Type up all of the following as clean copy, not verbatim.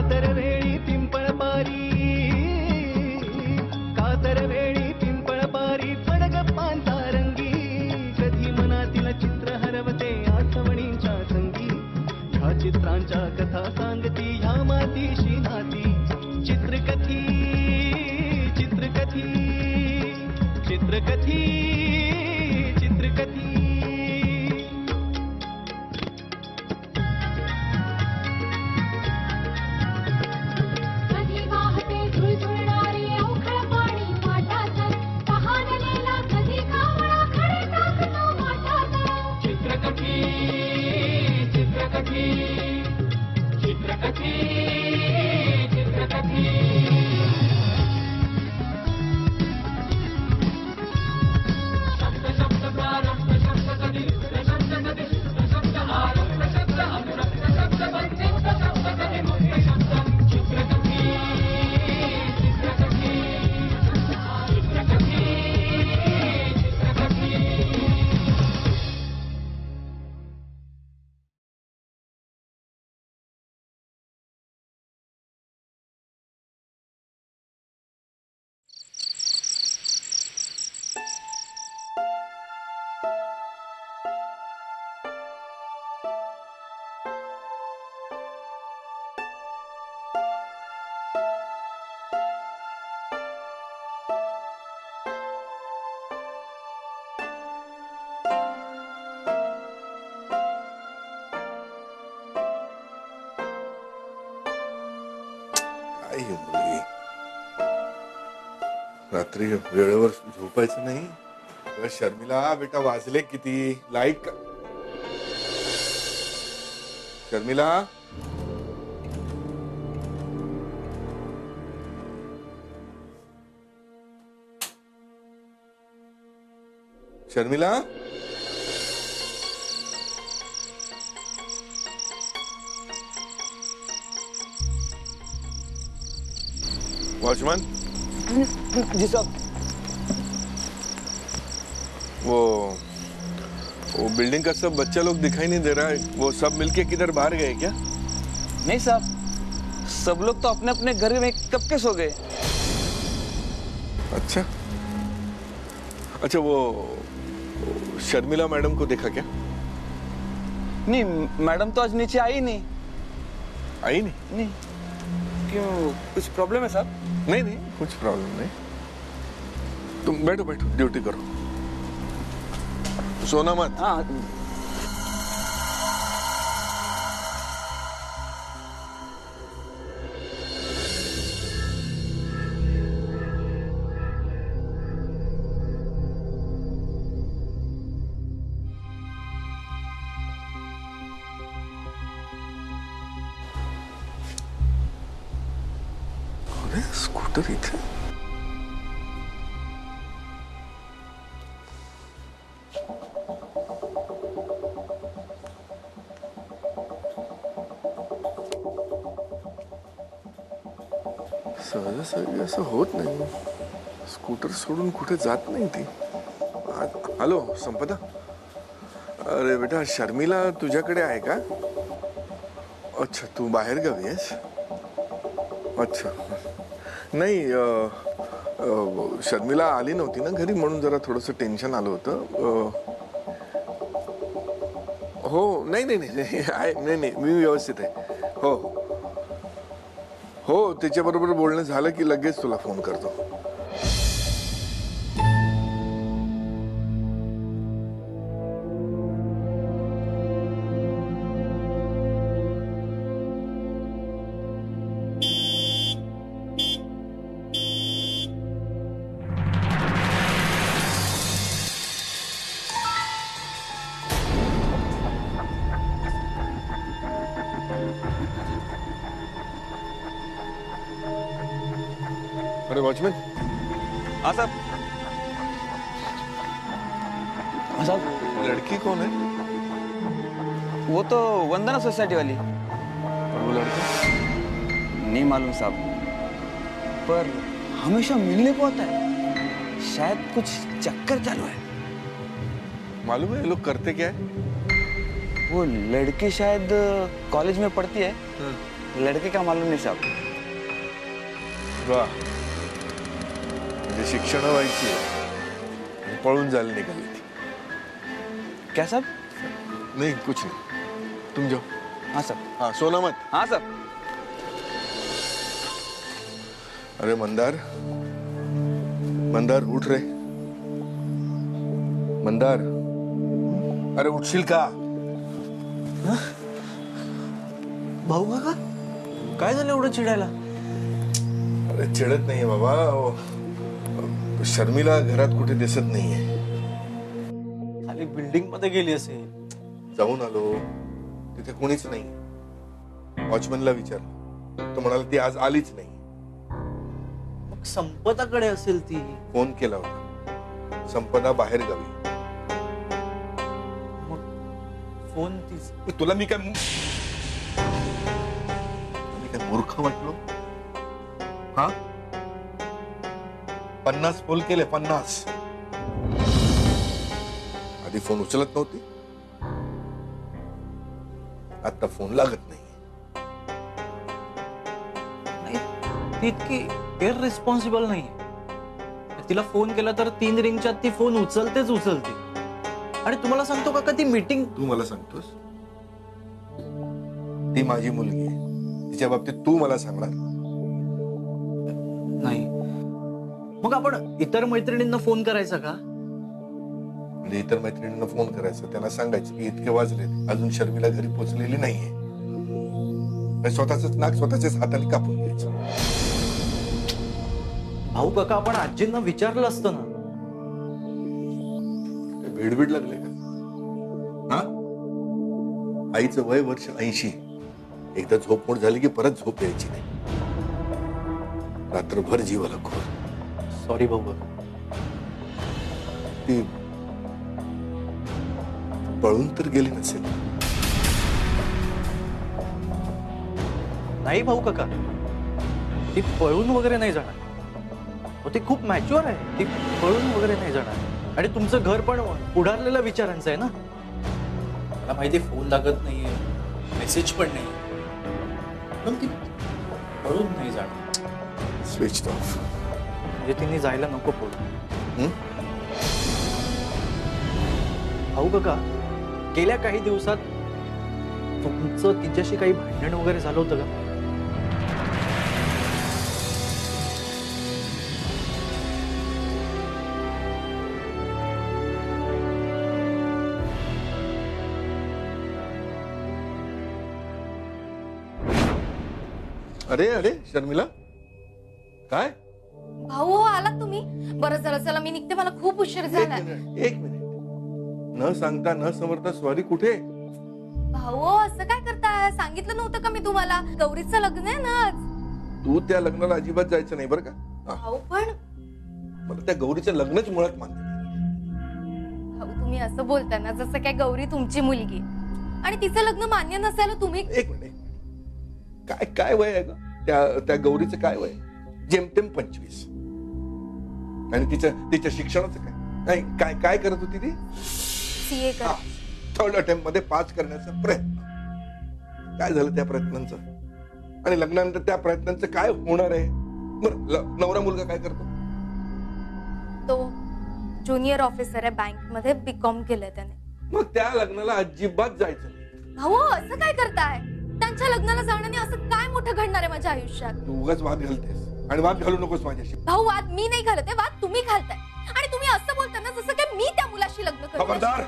कातर वेळी पिंपळ पारी, कातर वेळी पिंपळ पारी पडग पांता रंगी, कधी मनातील चित्र हरवते आठवणींच्या संगी, ह्या चित्रांच्या कथा सांगती ह्या मातीशी नाती, चित्रकथी चित्रकथी चित्रकथी चित्रकथी। कधी वाहते झुळझुळणारे अवखळ पाणी माठात, तहानलेला कधी कावळा खडे टाकतो माठात, चित्रकथी चित्रकथी चित्रकथी चित्रकथी। शब्द शब्द प्रारंभ शब्द कधी शब्द कधी शब्द आरंभ शब्द अनुरक्त शब्द वंचित शब्द कधी मुक्त शब्द, चित्रकथी चित्रकथी चित्रकथी चित्रकथी। काय ही मुलगी रात्री वेळेवर झोपायचं नाही। अगं शर्मिला बेटा वाजले किती? लाईट शर्मिला शर्मिला वॉचमैन जी साहब। वो बिल्डिंग का सब बच्चा लोग दिखाई नहीं दे रहा है, वो सब मिलके किधर बाहर गए क्या? नहीं साहब, सब लोग तो अपने अपने घर में कब के सो गए। अच्छा अच्छा, वो शर्मिला मैडम को देखा क्या? नहीं, मैडम तो आज नीचे आई नहीं। आई नहीं? नहीं क्यों, कुछ प्रॉब्लम है साहब? नहीं नहीं, कुछ प्रॉब्लम नहीं। तुम बैठो बैठो, ड्यूटी करो, सोना मत। हाँ स्कूटर इथे सहजासहजी असं होत नाही, स्कूटर सोडून कुठे जात नाही ती। हॅलो संपदा, अरे बेटा शर्मिला तुझ्याकडे आहे का? अच्छा, तू बाहेर गावी आहेस? अच्छा, नाही शर्मिला आली नव्हती ना घरी, म्हणून जरा थोडंसं टेन्शन आलं होतं। हो नाही नाही नाही नाही नाही, मी व्यवस्थित आहे। हो हो, तिच्याबरोबर बोलणं झालं की लगेच तुला फोन करतो। अरे वॉचमैन। हाँ साहब। हाँ साहब, लड़की कौन है? वो तो वंदना सोसाइटी वाली। और वो लड़का? नहीं मालूम साहब, पर हमेशा मिलने को आता है। शायद कुछ चक्कर चालू है। मालूम है ये लोग करते क्या है? वो लड़की शायद कॉलेज में पढ़ती है, लड़के का मालूम नहीं साहब. वा, म्हणजे शिक्षण व्हायची आणि पळून जायला निघाली ती. क्या साहब? नाही कुछ नहीं, तुम जाओ. हाँ सर. हाँ सोना मत. हाँ सर. अरे मंदार, मंदार उठ रे. मंदार, अरे उठशील का? भाऊ काका काय झालं एवढं चिडायला? अरे चिडत नाहीये बाबा. शर्मिला घरात कुठे दिसत नाहीये. खाली बिल्डिंग मध्ये गेली असेल. जाऊन आलो, तिथे कोणीच नाही. वॉचमनला विचारलं, तो म्हणाला ती आज आलीच नाही. मग संपदाकडे असेल ती. फोन केला होता, संपदा बाहेर गावी. मग फोन तीच. तुला मी काय मूर्ख वाटलो? हा, 50 फोन केले, 50. आधी फोन उचलत नव्हती, आता फोन लागत नाही. नाही ती इतकी इररिस्पॉन्सिबल नाही. तिला फोन केला तर 3 रिंगच्या ती फोन उचलते. आणि तुम्हाला सांगतो काका ती मीटिंग. तू मला सांगतोस? ती माझी मुलगी आहे, तिच्या बाबतीत तू मला सांगणार? नाही. मग आपण इतर मैत्रिणींना फोन करायचा का? म्हणजे इतर मैत्रिणींना फोन करायचा, त्यांना सांगायचं की इतके वाजले, अजून शर्मिला घरी पोहोचलेली नाहीये. स्वतःच नाक स्वतःच्याच हाताने कापून घ्यायचं. भाऊ काका आपण आजींना विचारलं असतं ना. भेडबीड लागले का? हा, आईचं वय वर्ष 80. एकदा झोपमोड झाली की परत झोप यायची नाही. रात्रभर जीवाला खोर. सॉरी भाऊ काका. ती पळून तर गेली नसेल? नाही भाऊ काका, ती पळून वगैरे नाही जाणार. ती खूप मॅच्युअर आहे. ती पळून वगैरे नाही जाणार. आणि तुमचं घर पण उडारलेल्या विचारांचं आहे ना. मला माहिती फोन लागत नाहीये, मेसेज पण नाही, पण ती पळून नाही जाणार. Switch off. म्हणजे तिने जायला नको पळून. भाऊ काका, गेल्या काही दिवसात तुमचं तिच्याशी काही भांडण वगैरे झालं होतं का? अरे अरे शर्मिला, काय? भाऊ हो आलात तुम्ही? बरं झालं, चला मी निघते, मला खूप उशीर झालाय. एक मिनिट. न सांगता न समजता सॉरी कुठे? भाऊ हो, असं काय करताय? सांगितलं नव्हतं का मी तुम्हाला? गौरीचं लग्न आहे ना आज. तू त्या लग्नाला अजिबात जायचं नाही बरं का? भाऊ पण मला त्या गौरीचं लग्नच मुळात मानते. भाऊ तुम्ही असं बोलता ना जसं काय गौरी तुमची मुलगी आणि तिचं लग्न मान्य नसायला तुम्ही. एक मिनिट. काय काय वय आहे ग त्या गौरीचं? काय वय? जेमतेम 25. आणि तिच्या शिक्षणाचं काय काय काय करत होती ती? सीए करा. 3rd अटेम्प्ट मध्ये पास करण्याचा प्रयत्न. काय झालं त्या प्रयत्नांचं? आणि लग्नानंतर त्या प्रयत्नांचं काय होणार आहे? बरं, नवरा मुलगा काय करतो? तो ज्युनियर ऑफिसर आहे बँक मध्ये, बीकॉम केलंय त्याने. मग त्या लग्नाला अजिबात जायचं नाही. भाऊ असं काय करताय? त्यांच्या लग्नाला जाण्याने असं काय मोठं घडणार आहे माझ्या आयुष्यात? तू उगाच वाद घालतेस आणि वाद घालू नकोस माझ्याशी. भाऊ वाद मी नाही घालते, वाद तुम्ही घालताय. आणि तुम्ही असं बोलता ना जसं काय मी त्या मुलाशी लग्न करते. खबरदार.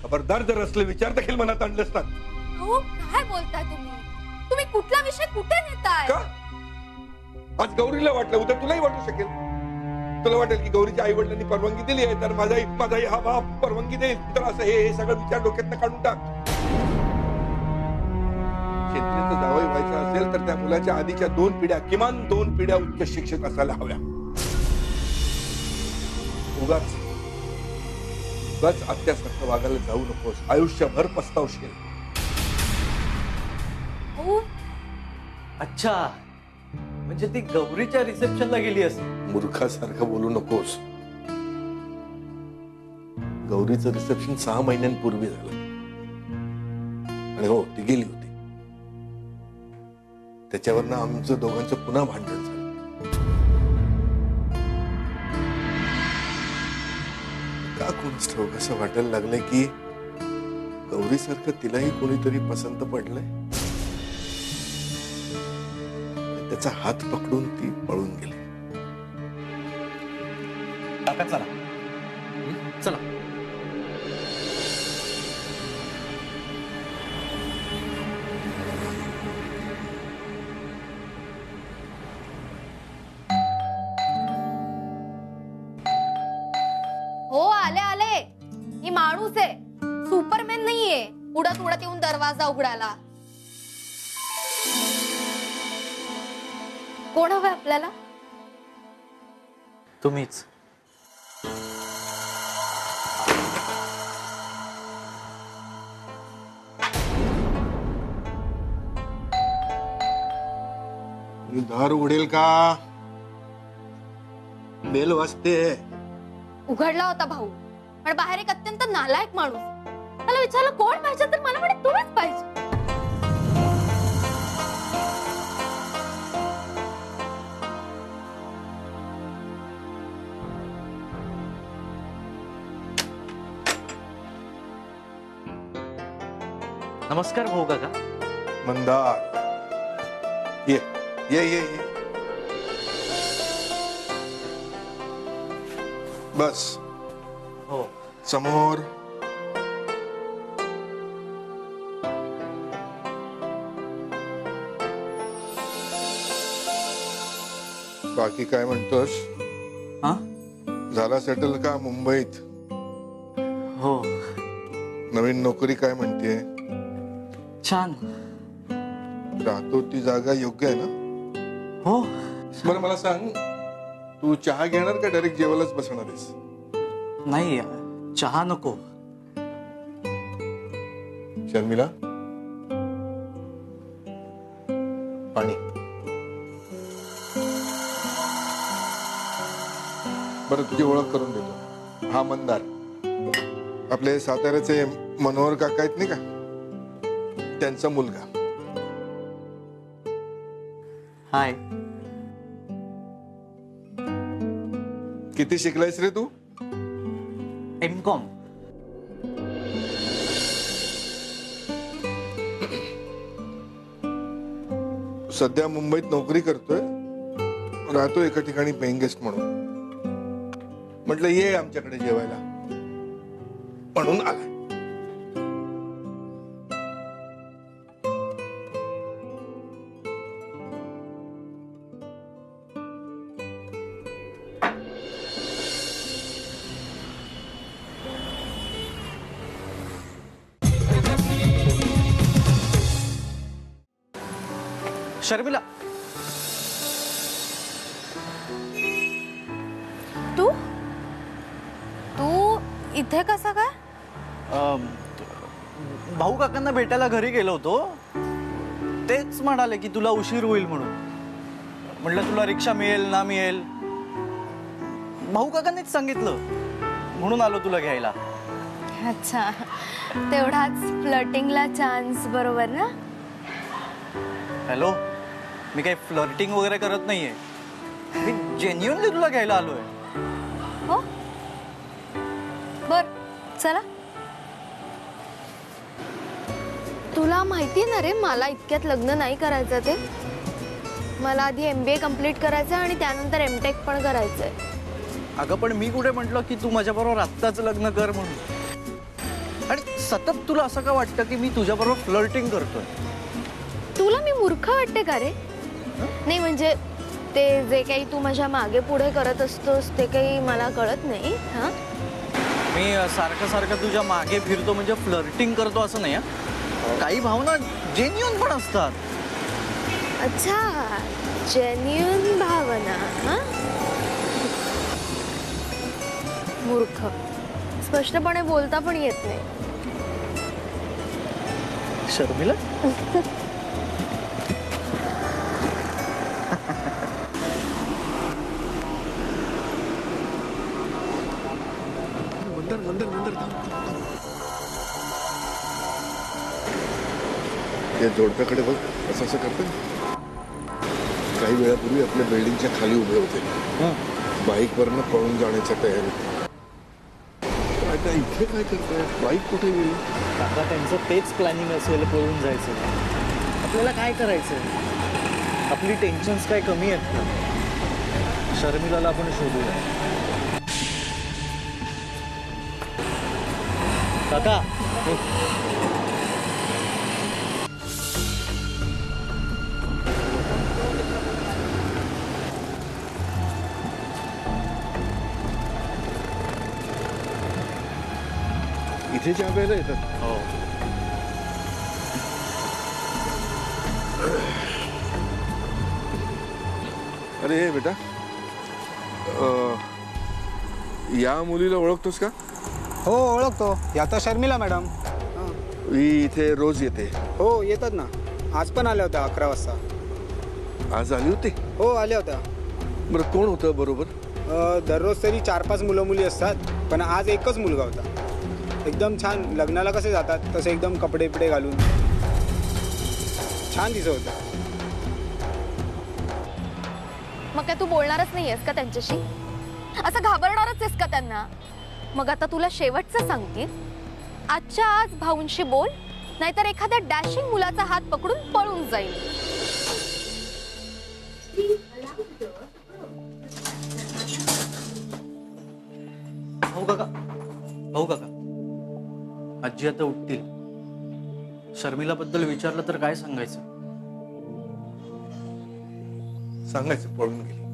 खबरदार, जर असले विचार देखील मनात आणले असतात. हो काय बोलताय तुम्ही? तुम्ही कुठला विषय कुठे नेताय? का? आज गौरीला वाटलं, उद्या तुलाही वाटू शकेल. तुला वाटेल की गौरीच्या आई वडिलांनी परवानगी दिली आहे तर माझाही हा बाप परवानगी देईल. तर असं हे सगळं विचार डोक्यातनं काढून टाक. शेतकऱ्याचं जावई व्हायचं असेल तर त्या मुलाच्या आधीच्या 2 पिढ्या, किमान 2 पिढ्या उच्च शिक्षित असायला हव्या. उगाच अत्यासारखं वागायला जाऊ नकोस. आयुष्यभर पस्तावशील. हो अच्छा, म्हणजे ती गौरीच्या रिसेप्शनला गेली असेल. मूर्खासारखं बोलू नकोस. गौरीचं रिसेप्शन 6 महिन्यांपूर्वी झालं आणि हो ती गेली होती. त्याच्यावरनं आमचं दोघांचं पुन्हा भांडण झालं. का कोणच ठाऊक असं वाटायला लागलंय की गौरी सारखं तिलाही कोणीतरी पसंत पडलंय. त्याचा हात पकडून ती पळून गेली. काका चला चला. हो आले आले. ही माणूस आहे, सुपरमॅन नाहीये उडत उडत येऊन दरवाजा उघडायला. कोण हवंय आपल्याला? तुम्हीच. दार उघडेल का? बेल वाजते. उघडला होता भाऊ, पण बाहेर एक अत्यंत नालायक माणूस. मला विचारलं कोण पाहिजे, तर मला म्हणे तुम्हीच पाहिजे. नमस्कार भाऊ काका. मंदार ये ये ये ये. बस हो. समोर. बाकी काय म्हणतोस? हा झाला सेटल का मुंबईत? हो. नवीन नोकरी काय म्हणते? छान. राहतो ती जागा योग्य आहे ना? हो. बरं मला सांग, तू चहा घेणार का डायरेक्ट जेवायलाच बसणार आहेस? नाही चहा नको. शर्मिला पाणी. बरं तुझी ओळख करून देतो. हा मंदार, आपले साताऱ्याचे मनोहर काका आहेत नाही का, त्यांचा मुलगा. हाय. किती शिकलायस रे तू? M.Com. सध्या मुंबईत नोकरी करतोय, राहतो एका ठिकाणी पेइंग गेस्ट म्हणून. म्हटलं ये आमच्याकडे जेवायला, म्हणून आलाय. शर्मिला. तू तू इथे कसा काय? भाऊ काकांना भेटायला घरी गेलो होतो. तेच म्हणाले की तुला उशीर होईल म्हणून. म्हटलं तुला रिक्षा मिळेल ना मिळेल. भाऊ काकांनीच सांगितलं म्हणून आलो तुला घ्यायला. अच्छा, तेवढाच फ्लर्टिंगला चान्स, बरोबर ना? हॅलो, मी काही फ्लर्टिंग वगैरे करत नाहीये. मी जेन्युअनली तुला घ्यायला आलोय. हो बर चला. तुला माहिती ना रे, मला इतक्यात लग्न नाही करायचं. ते मला आधी MBA कम्प्लीट करायचं आणि त्यानंतर M.Tech पण करायचंय. अगं पण मी कुठे म्हटलं की तू माझ्याबरोबर आत्ताच लग्न कर म्हणून. आणि सतत तुला असं का वाटतं की मी तुझ्याबरोबर फ्लर्टिंग करतोय? तुला मी मूर्ख वाटते का रे? नाही म्हणजे ते जे काही तू माझ्या मागे पुढे करत असतोस ते काही मला कळत नाही. हा, मी सारखं सारखं तुझ्या मागे फिरतो म्हणजे फ्लर्टिंग करतो असं नाही. काही भावना जेन्युइन पण असतात. अच्छा, जेन्युइन भावना. हा, मूर्ख. स्पष्टपणे बोलता पण येत नाही. शर्मिला. मंदार मंदार मंदार थांब. या जोडप्याकडे बघ, असं असं करते. काही वेळापूर्वी आपल्या बिल्डिंगच्या खाली उभे होते, बाईकवरनं पळून जाण्याच्या तयारीत. आता इथे काय करतायत? बाईक कुठे गेली? काका त्यांचं तेच प्लॅनिंग असेल पळून जायचं. आपल्याला काय करायचं? आपली टेन्शन्स काय कमी आहेत का? शर्मिलाला आपण शोधूया. काका इथे चहा प्यायला येतात. हो. अरे बेटा, या मुलीला ओळखतोस का? हो ओळखतो, या तर शर्मिला मॅडम. ही इथे रोज येते. हो येतात ना, आज पण आल्या होत्या 11 वाजता. आज आली होती? हो आल्या होत्या. बरं, कोण होतं बरोबर? दररोज तरी 4-5 मुलं मुली असतात, पण आज एकच मुलगा होता. एकदम छान, लग्नाला कसे जातात तसे एकदम कपडे बिपडे घालून छान दिसत होता. मग काय तू बोलणारच नाहीयेस का त्यांच्याशी? असं घाबरणारच आहेस का त्यांना? मग आता तुला शेवटचं सांगते, आजच्या आज भाऊंशी बोल, नाहीतर एखाद्या डॅशिंग मुलाचा हात पकडून पळून जाईल. भाऊ काका, भाऊ काका, आजी आता उठतील. शर्मिलाबद्दल विचारलं तर काय सांगायचं? सांगायचं पळून गेली.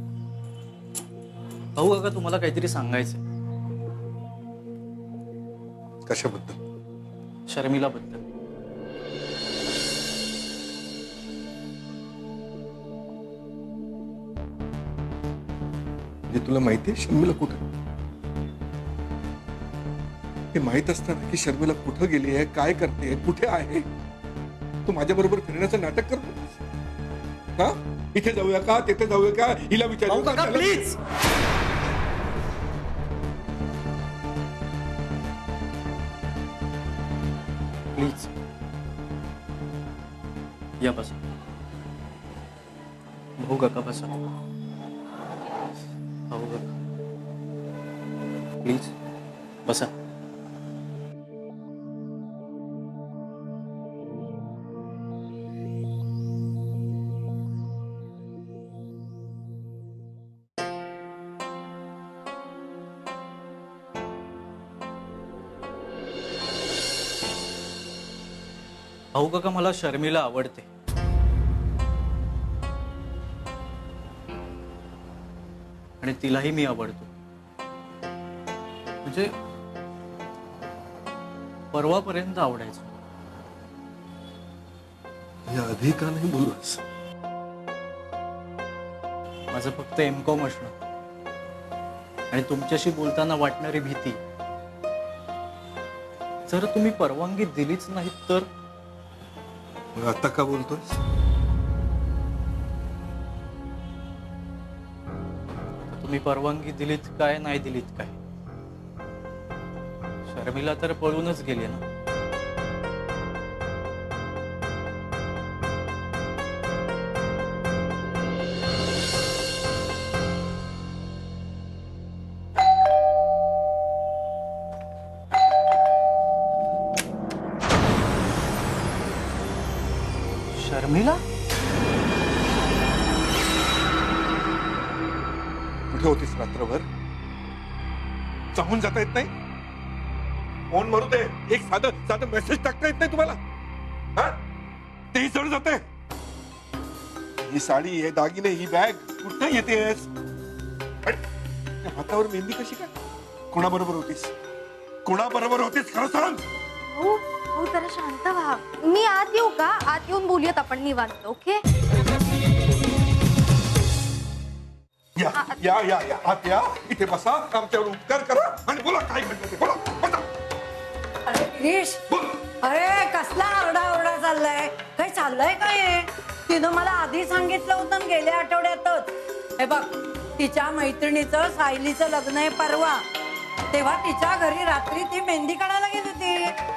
भाऊ काका, तुम्हाला काहीतरी सांगायचं. कशाबद्दल? शर्मिलाबद्दल. म्हणजे तुला माहिती आहे शर्मिला कुठे? हे माहित असताना की शर्मिला कुठं गेली आहे, काय करते, कुठे आहे, तू माझ्या बरोबर फिरण्याचं नाटक करतो का? इथे जाऊया का, तिथे जाऊया का, हिला भाऊ विचारू काका, का? प्लीज. प्लीज या बसा. भाऊ काका बसा. भाऊ काका प्लीज बसा. भाऊ काका, मला शर्मिला आवडते. आणि तिलाही मी आवडतो. म्हणजे परवापर्यंत आवडायचो. या आधी का नाही बोललास? माझं फक्त एमकॉम असणं आणि तुमच्याशी बोलताना वाटणारी भीती, जर तुम्ही परवानगी दिलीच नाही तर. मग आता का बोलतोस? तुम्ही परवानगी दिलीत काय, नाही दिलीत काय, शर्मिला तर पळूनच गेली ना. शर्मिला कुठे होतीस रात्रभर? चाहून जाता येत नाही? फोन मारू दे, एक साधं साधं मेसेज टाकता येत नाही तुम्हाला? हा? तेही जड जाते. ही साडी, हे दागिने, ही बॅग कुठे येतेस? हातावर मेहंदी कशी काय? कोणाबरोबर होतीस? कोणाबरोबर होतीस खरं सांग. हो हो, जरा शांत व्हा. मी आत येऊ का? आत येऊन बोलूयात आपण निवांत. ओके? या या या या आत या, इथे बसा, आमच्यावर उपकार करा आणि बोला काय घडलं ते. बोला बसा. अरे गिरीश, अरे कसला आरडाओरडा चाललाय? काही चाललंय काय? तिनं मला आधी सांगितलं होतं ना गेल्या आठवड्यातच. हे बघ, तिच्या मैत्रिणीचं सायलीचं लग्न आहे परवा, तेव्हा तिच्या घरी रात्री ती मेहंदी काढायला गेली होती.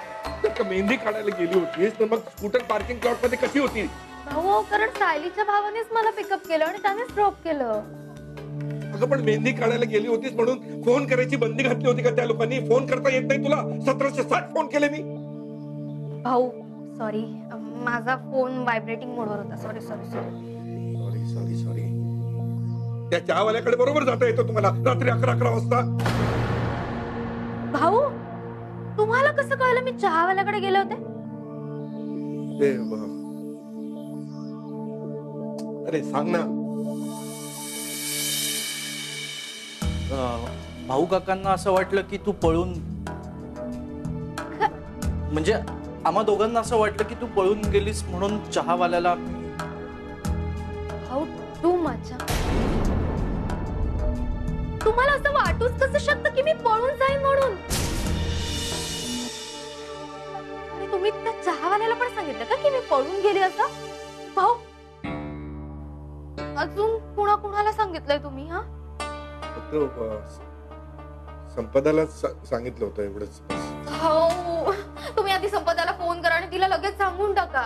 का मेहंदी काढायला गेली होतीस तर मग स्कूटर पार्किंग प्लॉट मध्ये कशी होती? भाऊ कारण सायलीच्या भावानेच मला पिकअप केलं आणि त्यानेच ड्रॉप केलं. अगं पण मेहंदी काढायला गेली होतीस म्हणून फोन करायची बंदी घातली होती का त्या लोकांनी? फोन करता येत नाही तुला? 1760 फोन केले मी. भाऊ सॉरी, माझा फोन व्हायब्रेटिंग मोडवर होता. Sorry sorry sorry. Sorry sorry sorry. त्या चहावाल्याकडे बरोबर जाता येतं तुम्हाला रात्री 11 वाजता. भाऊ तुम्हाला कसं कळलं मी चहावाल्याकडे गेले होते? अरे सांग ना. भाऊ काकांना असं वाटलं की तू पळून, म्हणजे आम्हा दोघांना असं वाटलं की तू पळून गेलीस म्हणून चहावाल्याला. भाऊ तू माझ्या, तुम्हाला असं वाटूच कसं शकतं की मी पळून जाईन म्हणून? आणि तुम्ही त्या चहावाल्याला पण सांगितलं का की मी पळून गेली असं? भाऊ अजून कुणाला सांगितलंय तुम्ही? हा संपदाला सांगितलं होतं एवढंच. हो, तुम्ही आधी संपदाला फोन करा आणि तिला लगेच सांगून टाका.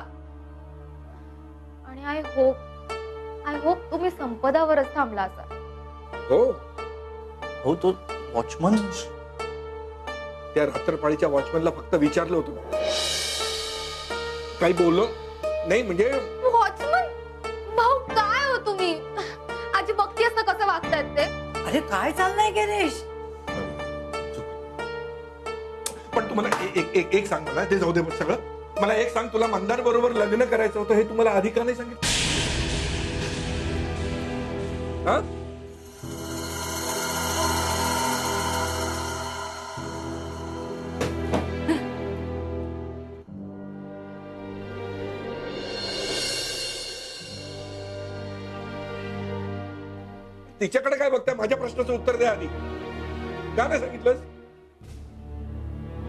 आणि आय होप तुम्ही संपदावरच थांबला असाल. हो हो, तो वॉचमन. त्या रात्रपाळीच्या वॉचमॅनला फक्त विचारलं होतं, काही बोललो नाही. म्हणजे वॉचमन भाऊ काय हो तुम्ही? आजी बघतीयस ना कसं वागतायत ते. अरे काय चाललंय गिरीश? पण तुम्हाला एक सांग मला, ते जाऊ दे सगळं. मला एक सांग, तुला मंदार बरोबर लग्न करायचं होतं हे तुम्हाला आधी का नाही सांगितलं? हा? तिच्याकडे काय बघताय? माझ्या प्रश्नाचं उत्तर द्या आधी. का नाही सांगितलंस?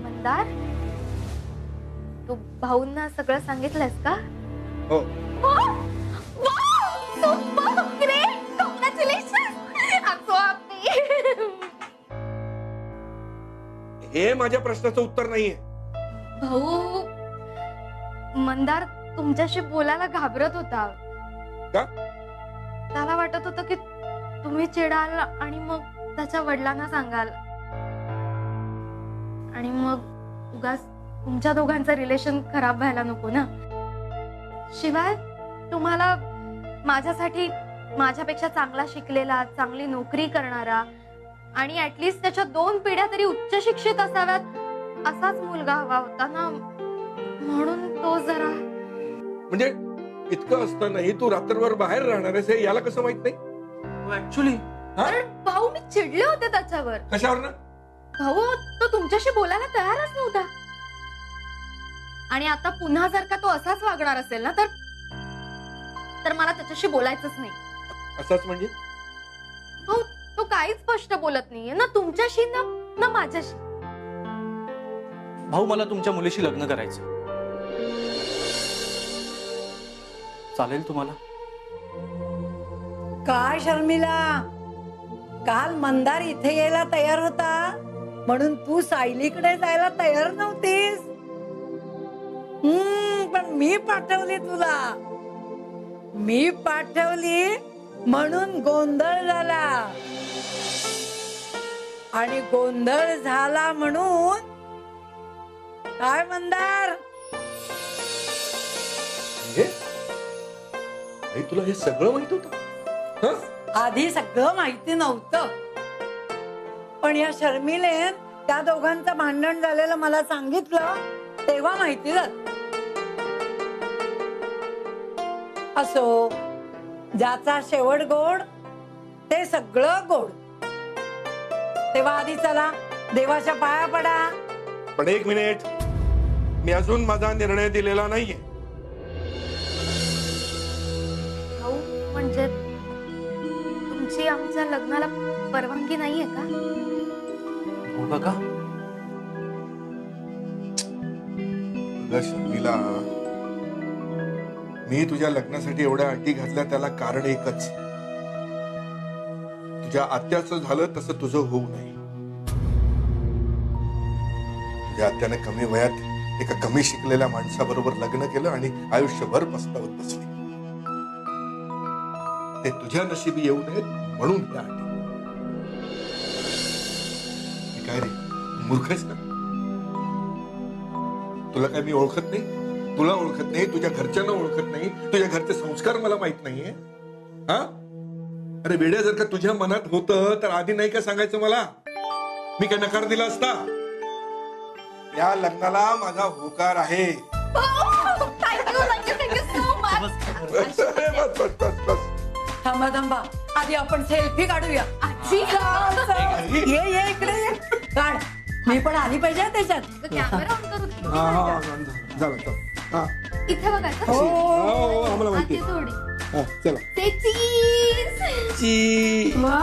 मंदार तू भाऊंना सगळं सांगितलंस का? हो. हे माझ्या प्रश्नाचं उत्तर नाहीये. भाऊ मंदार तुमच्याशी बोलायला घाबरत होता. का? त्याला वाटत होतं की तुम्ही चिडाल आणि मग त्याच्या वडिलांना सांगाल आणि मग उगाच तुमच्या दोघांचं रिलेशन खराब व्हायला नको ना. शिवाय तुम्हाला माझ्यासाठी माझ्यापेक्षा चांगला शिकलेला, चांगली नोकरी करणारा आणि ऍटलिस्ट त्याच्या 2 पिढ्या तरी उच्च शिक्षित असाव्यात असाच मुलगा हवा होता ना. म्हणून तो जरा. म्हणजे इतकं असतानाही तू रात्रभर बाहेर राहणार आहेस हे याला कसं माहित नाही? ऍक्च्युली भाऊ मी चिडले होते त्याच्यावर. कशावर ना? भाऊ तो तुमच्याशी बोलायला तयारच नव्हता आणि आता पुन्हा जर का तो असाच वागणार असेल ना तर मला त्याच्याशी बोलायचंच नाही. असाच म्हणजे? भाऊ तो काहीच स्पष्ट बोलत नाहीये ना तुमच्याशी ना माझ्याशी. भाऊ मला तुमच्या मुलीशी लग्न करायचं. चालेल तुम्हाला? काय शर्मिला, काल मंदार इथे यायला तयार होता म्हणून तू सायलीकडे जायला तयार नव्हतीस. पण मी पाठवली तुला. मी पाठवली म्हणून गोंधळ झाला आणि गोंधळ झाला म्हणून काय मंदार? तुला हे सगळं माहित होतं? आधी सगळं माहिती नव्हतं, पण या शर्मिलेन त्या दोघांचं भांडण झालेलं मला सांगितलं तेव्हा माहिती झालं. असो, ज्याचा शेवट गोड ते सगळं गोड. तेव्हा आधी चला देवाच्या पाया पडा. पण 1 मिनिट, मी अजून माझा निर्णय दिलेला नाहीये. भाऊ म्हणजे तुमची आमच्या लग्नाला परवानगी नाहीये का? हो काका. शर्मिला, मी तुझ्या लग्नासाठी एवढ्या अटी घातल्या त्याला कारण एकच, तुझ्या आत्याचं झालं तसं तुझं होऊ नये. तुझ्या आत्याने कमी वयात एका कमी शिकलेल्या माणसाबरोबर लग्न केलं आणि आयुष्यभर पस्तावत बसली. ते तुझ्या नशिबी येऊ नयेत म्हणून हे अटी. हे काय रे, मूर्ख आहेस का? तुला काय मी ओळखत नाही? तुला ओळखत नाही, तुझ्या घरच्यांना ओळखत नाही, तुझ्या घरचे संस्कार मला माहित नाहीये. हा, अरे वेड्या, जर का तुझ्या मनात होतं तर आधी नाही का सांगायचं मला? मी काय नकार दिला असता? या लग्नाला माझा होकार आहे. Thank you so much. बस, बस, बस, बस. थांबा थांबा, आधी आपण सेल्फी काढूया. ये ये इकडे ये. काढ, मी पण आली पाहिजे त्याच्यात. कॅमेरा ऑन करू. झालं, चल. हा. इथे बघा. हो, आम्हाला माहिती आहे. थोडी हा, चला. ते चीज. वा